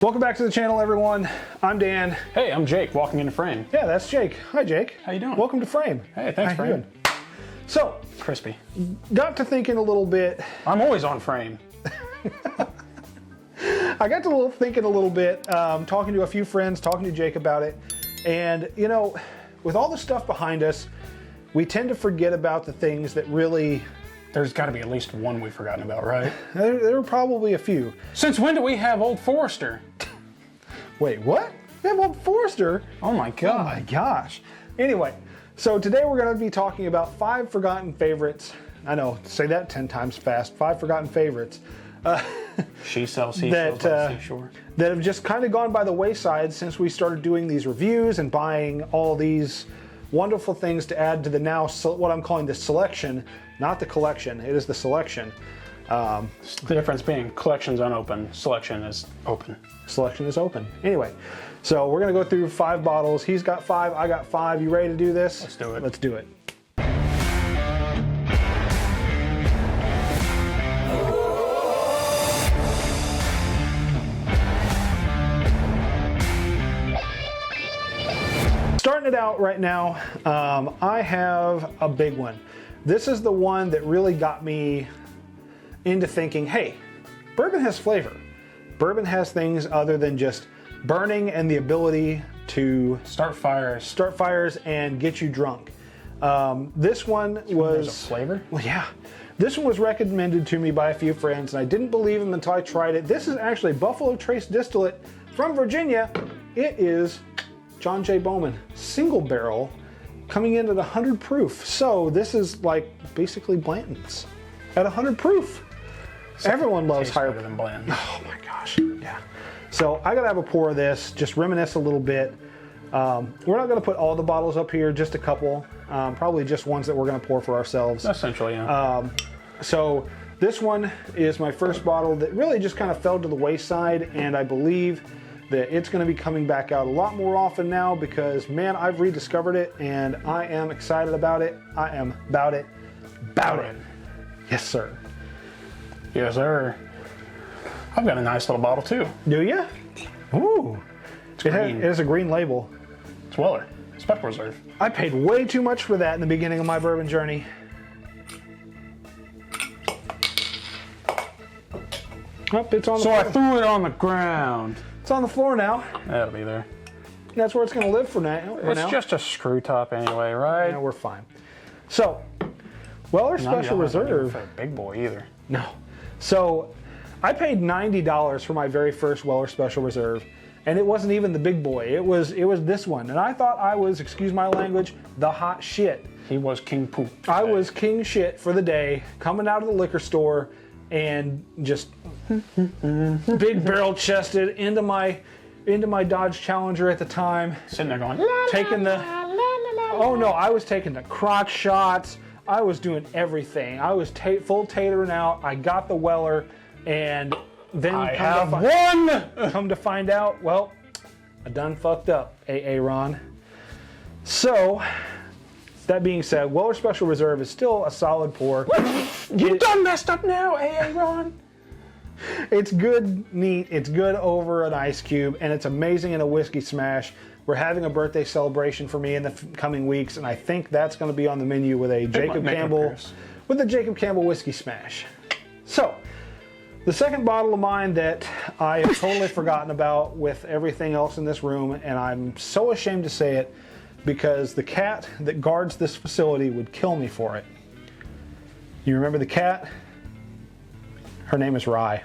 Welcome back to the channel, everyone. I'm Dan. Hey, I'm Jake, walking into frame. Yeah, that's Jake. Hi, Jake. How you doing? Welcome to Frame. Hey, thanks, How you Frame. doing? So, Crispy. got to thinking a little bit. I'm always on frame. I got to thinking a little bit, talking to a few friends, talking to Jake about it. And, you know, with all the stuff behind us, we tend to forget about the things that really... There's got to be at least one we've forgotten about, right? There are probably a few. Since when do we have Old Forester? Wait, what? We have Old Forester? Oh my god. Oh my gosh. Anyway, so today we're going to be talking about 5 forgotten favorites. I know, say that 10 times fast. 5 forgotten favorites. She sells seashells by the seashore. That have just kind of gone by the wayside since we started doing these reviews and buying all these wonderful things to add to the now, what I'm calling the selection, not the collection, it is the selection. The difference being collection's unopened, selection is open. Selection is open. Anyway, so we're gonna go through 5 bottles. He's got 5, I got 5. You ready to do this? Let's do it. Let's do it. Starting it out right now, I have a big one. This is the one that really got me into thinking, hey, bourbon has flavor. Bourbon has things other than just burning and the ability to Start fires and get you drunk. This one was... There's a flavor? Well, yeah. This one was recommended to me by a few friends, and I didn't believe them until I tried it. This is actually Buffalo Trace Distillate from Virginia. It is John J. Bowman single barrel coming in at 100 proof. So this is like basically Blanton's at 100 proof. Everyone loves higher than Blanton. Oh my gosh, yeah. So I gotta have a pour of this, just reminisce a little bit. We're not gonna put all the bottles up here, just a couple. Probably just ones that we're gonna pour for ourselves. Essentially, yeah. So this one is my first bottle that really just kind of fell to the wayside, and I believe that it's going to be coming back out a lot more often now because, man, I've rediscovered it and I am excited about it. I am about it. Yes, sir. Yes, sir. I've got a nice little bottle too. Do you? Ooh. It green. has a green label. It's Weller. Special Reserve. I paid way too much for that in the beginning of my bourbon journey. Oh, it's on the So floor. I threw it on the ground. It's on the floor now. That'll be there. That's where it's going to live for now. It's just a screw top anyway, right? Yeah, we're fine. So, Weller Special Reserve. For a big boy either. No. So, I paid $90 for my very first Weller Special Reserve, and it wasn't even the big boy. It was this one, and I thought I was, excuse my language, the hot shit. He was king poop. I was king shit for the day, coming out of the liquor store, and just big barrel chested into my Dodge Challenger at the time. Sitting there going, Taking the, oh no, I was taking the crock shots. I was doing everything. I was full tatering out. I got the Weller, and then I have won! Come to find out, well, I done fucked up, AA Ron. So, that being said, Weller Special Reserve is still a solid pour. You done messed up now, AA Ron. It's good neat, it's good over an ice cube, and it's amazing in a whiskey smash. We're having a birthday celebration for me in the coming weeks, and I think that's going to be on the menu with a Jacob Campbell whiskey smash. So, the second bottle of mine that I have totally forgotten about with everything else in this room, and I'm so ashamed to say it, because the cat that guards this facility would kill me for it. You remember the cat? Her name is Rye.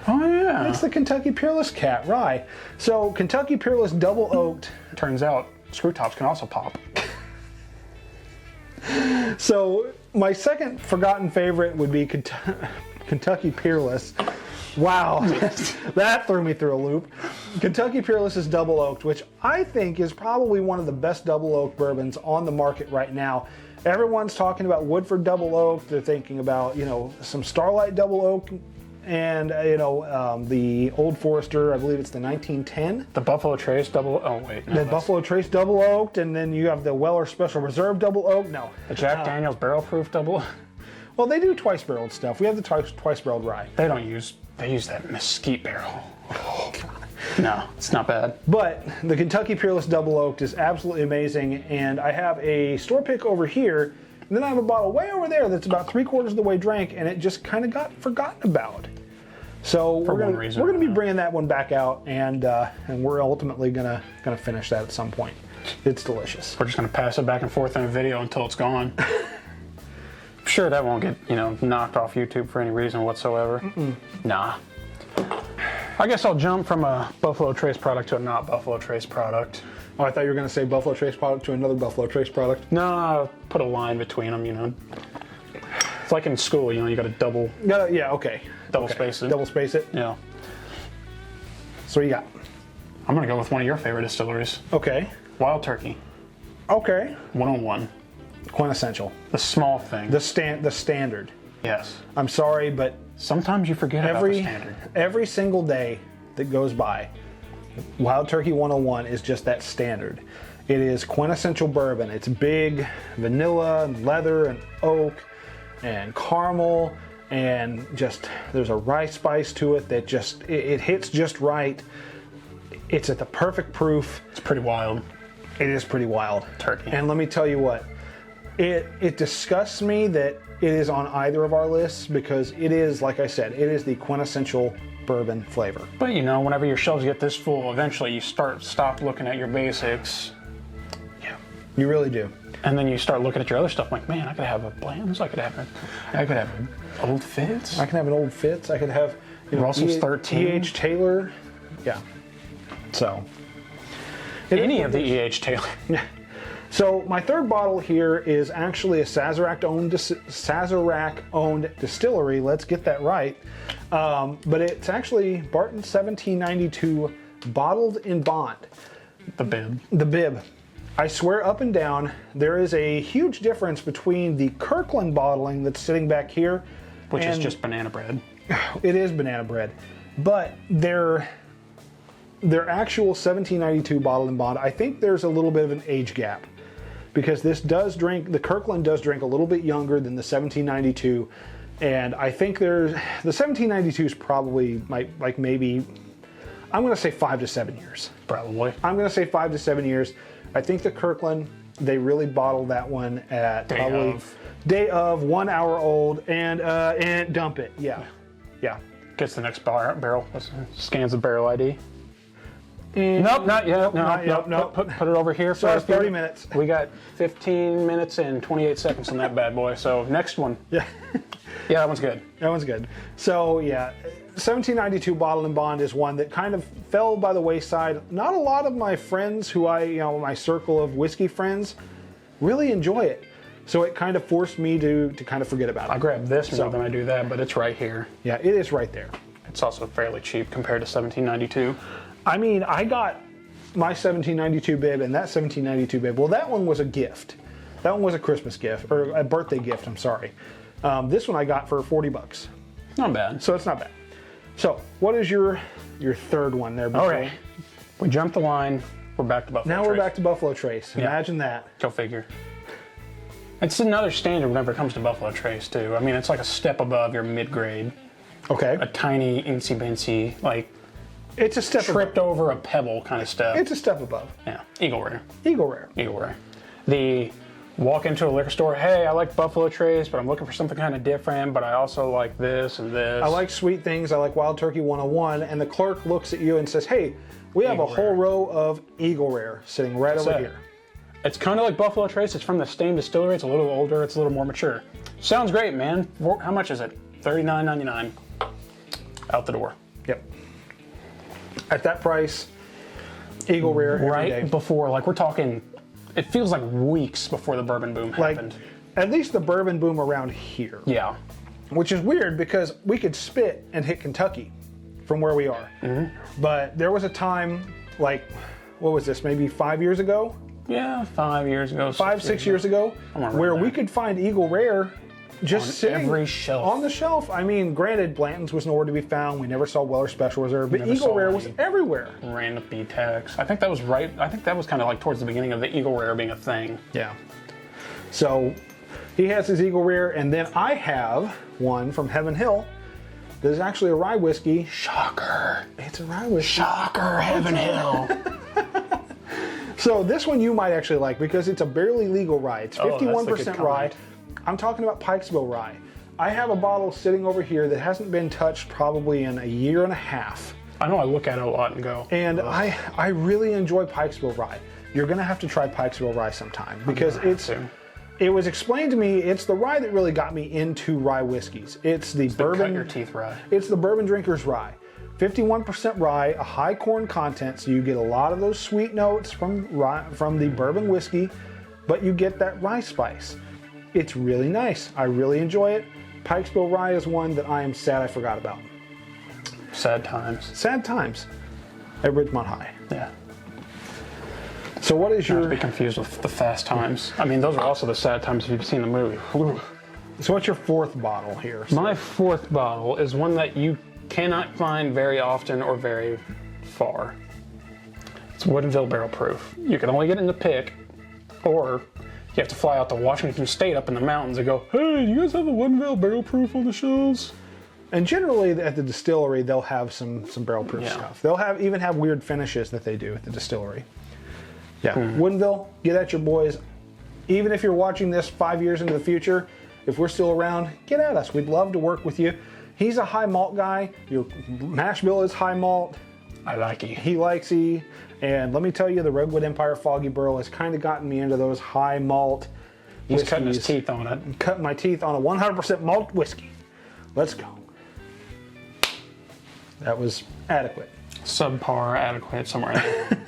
Oh yeah. It's the Kentucky Peerless cat, Rye. So Kentucky Peerless Double Oaked. Turns out screw tops can also pop. So my second forgotten favorite would be Kentucky Peerless. Wow, that threw me through a loop. Kentucky Peerless is Double Oaked, which I think is probably one of the best Double Oaked bourbons on the market right now. Everyone's talking about Woodford Double Oaked. They're thinking about, you know, some Starlight Double Oaked, and the Old Forester. I believe it's the 1910. The Buffalo Trace Double. Oh wait, no, The Buffalo Trace Double Oaked, and then you have the Weller Special Reserve Double Oaked. No, the Jack Daniel's Barrel Proof Double. Well, they do twice-barreled stuff. We have the twice-barreled rye. They use that mesquite barrel. Oh, God. No, it's not bad. But the Kentucky Peerless Double Oaked is absolutely amazing, and I have a store pick over here, and then I have a bottle way over there that's about 3/4 of the way drank, and it just kind of got forgotten about. So we're gonna be bringing that one back out, and we're ultimately gonna finish that at some point. It's delicious. We're just gonna pass it back and forth in a video until it's gone. I'm sure that won't get knocked off YouTube for any reason whatsoever. Nah. I guess I'll jump from a Buffalo Trace product to a not Buffalo Trace product. Oh, I thought you were gonna say Buffalo Trace product to another Buffalo Trace product. No, I'll put a line between them. It's like in school, you got to double. Yeah. Okay. Double space it. Double space it. Yeah. So what you got? I'm gonna go with one of your favorite distilleries. Okay. Wild Turkey. Okay. 101. Quintessential. The small thing. The standard. Yes. I'm sorry, but sometimes you forget about the standard. Every single day that goes by, Wild Turkey 101 is just that standard. It is quintessential bourbon. It's big, vanilla, and leather, and oak, and caramel, and just there's a rye spice to it that just it hits just right. It's at the perfect proof. It's pretty wild. It is pretty wild. Turkey. And let me tell you what, it disgusts me that it is on either of our lists because it is, like I said, it is the quintessential bourbon flavor. But whenever your shelves get this full, eventually you stop looking at your basics. Yeah, you really do. And then you start looking at your other stuff like, man, I could have a Blanton's, I could have an Old Fitz. I can have an Old Fitz. I could have Russell's 13. E.H. Taylor. Yeah. So. Any of the E.H. Taylor. Yeah. So my third bottle here is actually a Sazerac-owned distillery. Let's get that right. But it's actually Barton 1792 bottled in bond. The bib. The bib. I swear up and down, there is a huge difference between the Kirkland bottling that's sitting back here. Which is just banana bread. It is banana bread. But their actual 1792 bottled in bond, I think there's a little bit of an age gap. Because the Kirkland does drink a little bit younger than the 1792. And I think the 1792 is probably maybe, I'm going to say 5 to 7 years. Probably. I'm going to say 5 to 7 years. I think the Kirkland, they really bottled that one at day of 1 hour old and dump it. Yeah. Yeah. Gets the next barrel. Scans the barrel ID. Nope, not yet. No. Put it over here. So it's 30 minutes. We got 15 minutes and 28 seconds on that bad boy. So next one. Yeah. Yeah, that one's good. That one's good. So yeah, 1792 bottled in bond is one that kind of fell by the wayside. Not a lot of my friends my circle of whiskey friends really enjoy it. So it kind of forced me to kind of forget about it. I grab this more than I do that, but it's right here. Yeah, it is right there. It's also fairly cheap compared to 1792. I mean, I got my 1792 bib and that 1792 bib. Well, that one was a gift. That one was a Christmas gift, or a birthday gift, I'm sorry. This one I got for $40. Not bad. So it's not bad. So what is your third one there? All right. We jumped the line. We're back to Buffalo Trace. Now we're back to Buffalo Trace. Yeah. Imagine that. Go figure. It's another standard whenever it comes to Buffalo Trace, too. I mean, it's like a step above your mid-grade. Okay. A tiny, incy-bincy, it's a step tripped over a pebble kind of stuff. It's a step above. Yeah. Eagle Rare. Eagle Rare. Eagle Rare. The walk into a liquor store, hey, I like Buffalo Trace, but I'm looking for something kind of different, but I also like this and this. I like sweet things. I like Wild Turkey 101. And the clerk looks at you and says, hey, we have a whole row of Eagle Rare sitting right over here. It's kind of like Buffalo Trace. It's from the same distillery. It's a little older. It's a little more mature. Sounds great, man. How much is it? $39.99. Out the door. Yep. At that price, Eagle Rare every day. Right before, we're talking, it feels like weeks before the bourbon boom happened. At least the bourbon boom around here. Yeah. Which is weird because we could spit and hit Kentucky from where we are. Mm-hmm. But there was a time, what was this, maybe 5 years ago? Yeah, 5 years ago. 6 years ago, where we could find Eagle Rare just sitting every shelf. On the shelf. I mean, granted, Blanton's was nowhere to be found. We never saw Weller Special Reserve, but Eagle Rare was everywhere. Random B-Tex. I think that was right. I think that was kind of towards the beginning of the Eagle Rare being a thing. Yeah. So he has his Eagle Rare, and then I have one from Heaven Hill that is actually a rye whiskey. Shocker. It's a rye whiskey. Shocker, heaven hell. So this one you might actually like because it's a barely legal rye. It's 51% rye. kind. I'm talking about Pikesville rye. I have a bottle sitting over here that hasn't been touched probably in a year and a half. I know I look at it a lot and go, And I really enjoy Pikesville rye. You're gonna have to try Pikesville rye sometime because it was explained to me it's the rye that really got me into rye whiskeys. It's the bourbon. cut your teeth rye. It's the bourbon drinker's rye. 51% rye, a high corn content, so you get a lot of those sweet notes from the bourbon whiskey, but you get that rye spice. It's really nice. I really enjoy it. Pikesville rye is one that I am sad I forgot about. Sad times. Sad times at Ridgemont High. Yeah. So what is Not to your be confused with the fast times. I mean, those are also the sad times if you've seen the movie. Whew. So what's your fourth bottle here? My fourth bottle is one that you cannot find very often or very far. It's Woodinville Barrel Proof. You can only get it in the pick, or you have to fly out to Washington State up in the mountains and go, hey, you guys have a Woodinville Barrel Proof on the shelves? And generally at the distillery, they'll have some barrel proof stuff. They'll even have weird finishes that they do at the distillery. Yeah, Woodinville, get at your boys. Even if you're watching this 5 years into the future, if we're still around, get at us. We'd love to work with you. He's a high malt guy. Your mash bill is high malt. I like it. He likes E. And let me tell you, the Redwood Empire Foggy Burl has kind of gotten me into those high malt He's whiskeys. cutting his teeth on it. Cutting my teeth on a 100% malt whiskey. Let's go. That was adequate. Subpar, adequate, somewhere in there.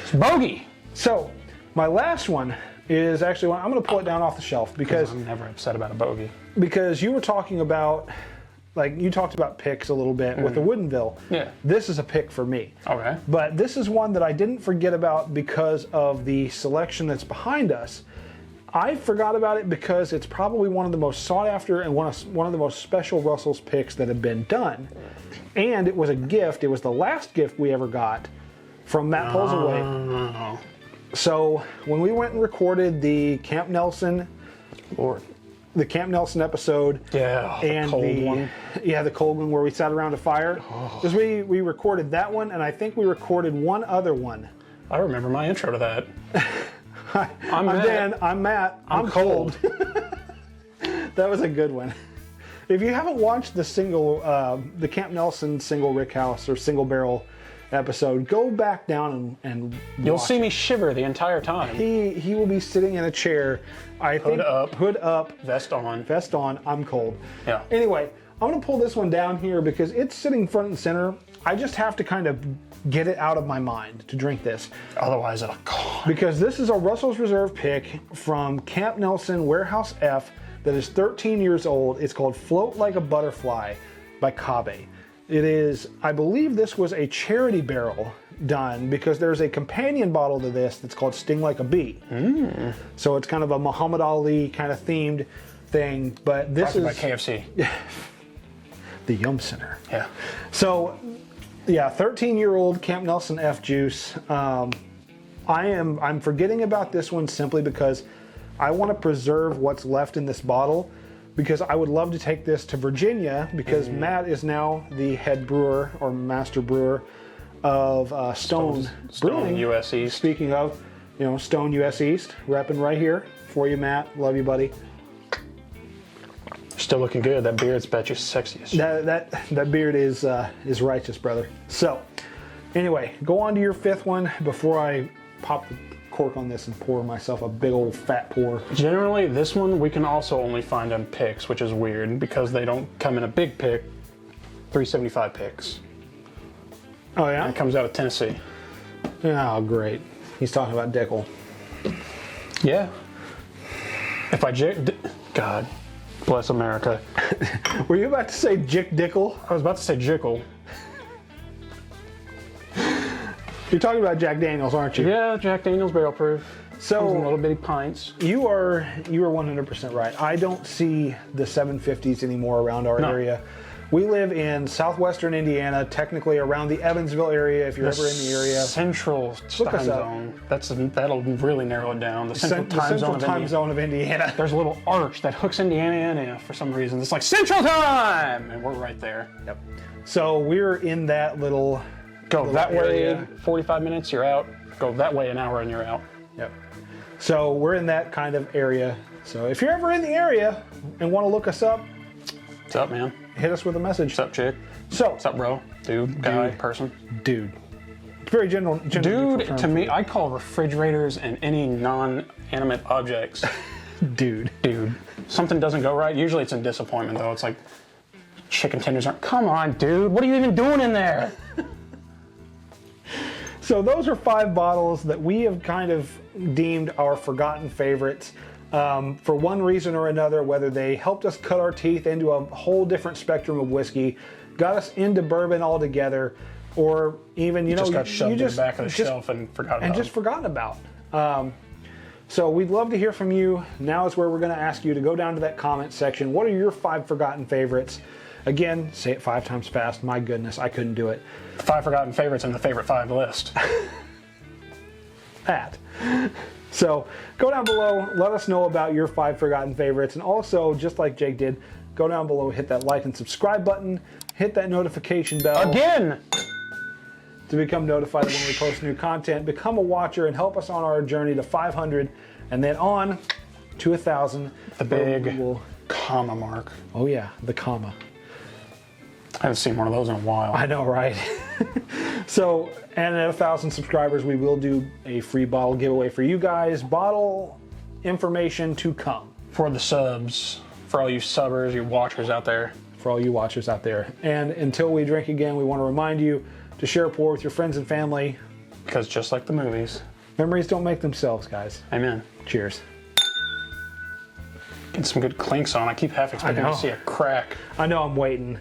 It's bogey. So, my last one is actually one, I'm going to pull it down off the shelf because I'm never upset about a bogey. you were talking about, like you talked about picks a little bit with the Woodinville. Yeah. This is a pick for me. Okay. But this is one that I didn't forget about because of the selection that's behind us. I forgot about it because it's probably one of the most sought after and one of the most special Russell's picks that have been done. And it was a gift. It was the last gift we ever got from Matt Polsaway. Oh, So when we went and recorded the Camp Nelson, Lord. the Camp Nelson episode, Yeah, and the cold one. Yeah, the cold one where we sat around a fire, because we recorded that one, and I think we recorded one other one. I remember my intro to that. I'm Dan. I'm Matt. I'm cold. That was a good one. If you haven't watched the Camp Nelson single rickhouse or single barrel episode, go back down and You'll watch see me shiver the entire time. He will be sitting in a chair. Hood up, Vest on. I'm cold. Yeah. Anyway, I'm gonna pull this one down here because it's sitting front and center. I just have to kind of get it out of my mind to drink this. Otherwise, it'll go. Because this is a Russell's Reserve pick from Camp Nelson Warehouse F that is 13 years old. It's called Float Like a Butterfly by Cave. It is, I believe this was a charity barrel done because there's a companion bottle to this that's called Sting Like a Bee. So it's kind of a Muhammad Ali kind of themed thing, but this Brought is to you by KFC. the Yum Center. Yeah. So, yeah, 13-year-old Camp Nelson F juice. I'm forgetting about this one simply because I want to preserve what's left in this bottle because I would love to take this to Virginia because Matt is now the head brewer or master brewer of Stone Brewing. US East. Speaking of, Stone US East, repping right here for you, Matt. Love you, buddy. Still looking good. That beard's bet you sexy as shit. That beard is righteous, brother. So, anyway, go on to your fifth one before I pop the cork on this and pour myself a big old fat pour. Generally, this one we can also only find on picks, which is weird because they don't come in a big pick. 375 picks. Oh yeah, And it comes out of Tennessee. oh great. He's talking about Dickel. Yeah. If I God bless America. Were you about to say Jick Dickel? I was about to say Jickle. You're talking about Jack Daniels, aren't you? Yeah, Jack Daniel's barrel proof. So Comes in little bitty pints. you are 100% right. I don't see the 750s anymore around our area. We live in southwestern Indiana, technically around the Evansville area. If you're ever in the area, Central time zone. That'll really narrow it down. The central time zone of Indiana. There's a little arch that hooks Indiana in for some reason. It's like Central Time, and we're right there. Yep. So we're in that little. Go that area. way, 45 minutes, you're out. Go that way, an hour, and you're out. Yep. So we're in that kind of area. So if you're ever in the area and want to look us up, what's up, man? Hit us with a message. What's up, chick? So, what's up, bro? Dude, guy, person? Dude. It's very general. Dude, to me, I call refrigerators and any non-animate objects. Dude. Something doesn't go right. Usually it's a disappointment, though. It's like chicken tenders aren't. Come on, dude. What are you even doing in there? So those are 5 bottles that we have kind of deemed our forgotten favorites. For one reason or another, whether they helped us cut our teeth into a whole different spectrum of whiskey, got us into bourbon altogether, or even, you know, just got shoved in the back of the shelf and forgotten about. So we'd love to hear from you. Now is where we're going to ask you to go down to that comment section. What are your 5 forgotten favorites? Again, say it 5 times fast. My goodness, I couldn't do it. 5 forgotten favorites in the favorite 5 list. That. So go down below, let us know about your 5 forgotten favorites, and also, just like Jake did, go down below, hit that like and subscribe button, hit that notification bell. Again! To become notified when we post new content, become a watcher, and help us on our journey to 500, and then on to 1,000. The big comma mark. Oh yeah, the comma. I haven't seen one of those in a while. I know, right? So, and at 1,000 subscribers, we will do a free bottle giveaway for you guys. Bottle information to come. For the subs, for all you subbers, you watchers out there. For all you watchers out there. And until we drink again, we want to remind you to share a pour with your friends and family. Because just like the movies, memories don't make themselves, guys. Amen. Cheers. Getting some good clinks on. I keep half expecting to see a crack. I know, I'm waiting.